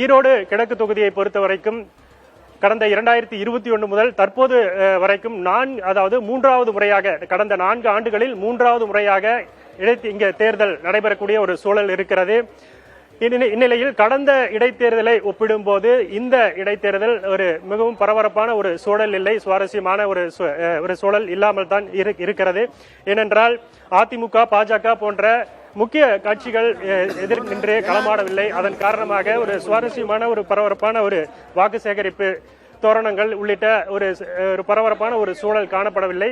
ஈரோடு கிழக்கு தொகுதியை பொறுத்த வரைக்கும் கடந்த 2021 முதல் தற்போது வரைக்கும் மூன்றாவது முறையாக கடந்த 4 ஆண்டுகளில் மூன்றாவது முறையாக இங்கே தேர்தல் நடைபெறக்கூடிய ஒரு சூழல் இருக்கிறது. இந்நிலையில் கடந்த இடைத்தேர்தலை ஒப்பிடும்போது இந்த இடைத்தேர்தல் ஒரு மிகவும் பரபரப்பான ஒரு சூழல் இல்லை, சுவாரஸ்யமான ஒரு சூழல் இல்லாமல் தான் இருக்கிறது. ஏனென்றால் அதிமுக, பாஜக போன்ற முக்கிய கட்சிகள் எதிர் நின்று களமாடவில்லை. அதன் காரணமாக ஒரு சுவாரஸ்யமான ஒரு பரபரப்பான ஒரு வாக்கு சேகரிப்பு தோரணங்கள் உள்ளிட்ட ஒரு பரபரப்பான ஒரு சூழல் காணப்படவில்லை.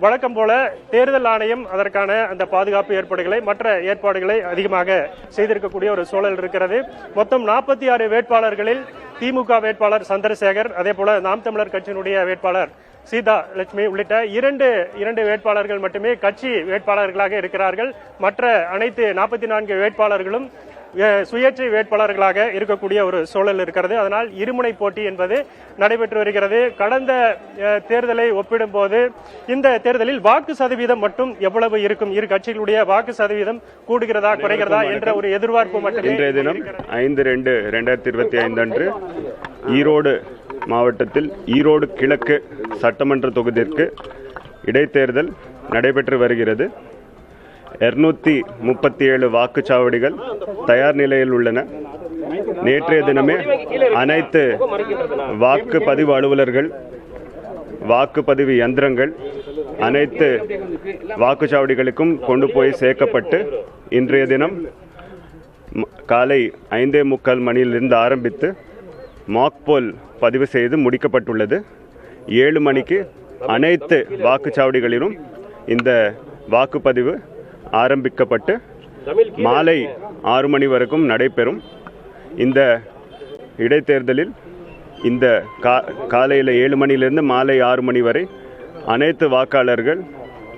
வழக்கம் போல தேர்தல் ஆணையம் அதற்கான அந்த பாதுகாப்பு ஏற்பாடுகளை மற்ற ஏற்பாடுகளை அதிகமாக செய்திருக்கக்கூடிய ஒரு சூழல் இருக்கிறது. மொத்தம் 46 வேட்பாளர்களில் திமுக வேட்பாளர் சந்திரசேகர், அதே போல நாம் தமிழர் கட்சியினுடைய வேட்பாளர் சீதா லட்சுமி உள்ளிட்ட இரண்டு வேட்பாளர்கள் மட்டுமே கட்சி வேட்பாளர்களாக இருக்கிறார்கள். மற்ற அனைத்து 44 வேட்பாளர்களும் சுயேட்சை வேட்பாளர்களாக இருக்கக்கூடிய ஒரு சூழல் இருக்கிறது. அதனால் இருமுனை போட்டி என்பது நடைபெற்று வருகிறது. கடந்த தேர்தலை ஒப்பிடும்போது இந்த தேர்தலில் வாக்கு சதவீதம் மட்டும் எவ்வளவு இருக்கும், இரு கட்சிகளுடைய வாக்கு சதவீதம் கூடுகிறதா குறைகிறதா என்ற ஒரு எதிர்பார்ப்பு மட்டுமே. இன்றைய தினம் 5/2/2025 அன்று ஈரோடு மாவட்டத்தில் ஈரோடு கிழக்கு சட்டமன்ற தொகுதிக்கு இடைத்தேர்தல் நடைபெற்று வருகிறது. 237 வாக்குச்சாவடிகள் தயார் நிலையில் உள்ளன. நேற்றைய தினமே அனைத்து வாக்குப்பதிவு அலுவலர்கள், வாக்குப்பதிவு யந்திரங்கள் அனைத்து வாக்குச்சாவடிகளுக்கும் கொண்டு போய் சேர்க்கப்பட்டு இன்றைய தினம் காலை 5:45 மணியிலிருந்து ஆரம்பித்து மாக்போல் பதிவு செய்து முடிக்கப்பட்டுள்ளது. 7 மணிக்கு அனைத்து வாக்குச்சாவடிகளிலும் இந்த வாக்குப்பதிவு ஆரம்பிக்கப்பட்டு மாலை 6 மணி வரைக்கும் நடைபெறும். இந்த இடைத்தேர்தலில் இந்த காலையில் 7 மணியிலிருந்து மாலை 6 மணி வரை அனைத்து வாக்காளர்கள்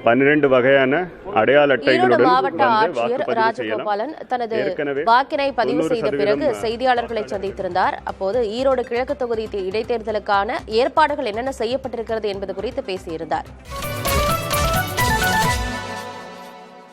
12 வகையான அடையாள அட்டைகளுடன் மாவட்ட ஆட்சியர் ராஜகோபாலன் தனது வாக்கினை பதிவு செய்த பிறகு செய்தியாளர்களை சந்தித்திருந்தார். அப்போது ஈரோடு கிழக்கு தொகுதி இடைத்தேர்தலுக்கான ஏற்பாடுகள் என்னென்ன செய்யப்பட்டிருக்கிறது என்பது குறித்து பேசியிருந்தார்.